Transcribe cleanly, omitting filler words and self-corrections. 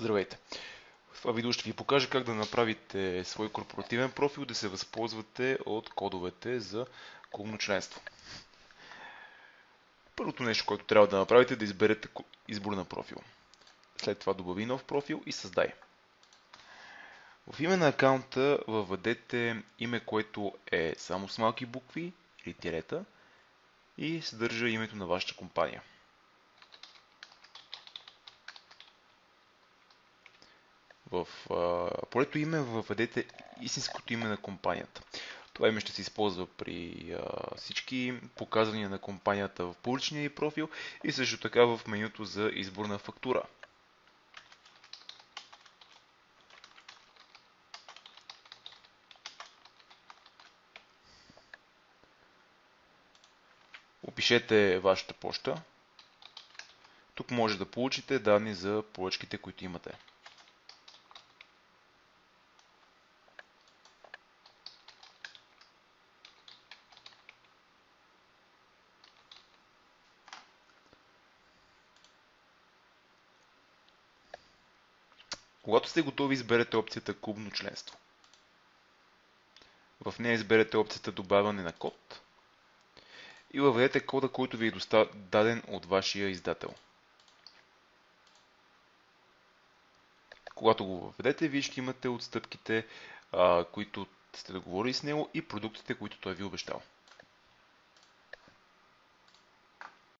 Здравейте! В това видео ще ви покажа как да направите свой корпоративен профил, да се възползвате от кодовете за клубно членство. Първото нещо, което трябва да направите е да изберете избор на профил. След това добави нов профил и създай. В име на акаунта въведете име, което е само с малки букви или тирета и съдържа името на вашата компания. В полето име въведете истинското име на компанията. Това име ще се използва при всички показвания на компанията в публичния профил и също така в менюто за избор на фактура. Опишете вашата поща. Тук може да получите данни за поръчките, които имате. Когато сте готови, изберете опцията клубно членство. В нея изберете опцията добавяне на код и въведете кода, който ви е даден от вашия издател. Когато го въведете, вие ще имате отстъпките, които сте договорили с него и продуктите, които той ви е обещал.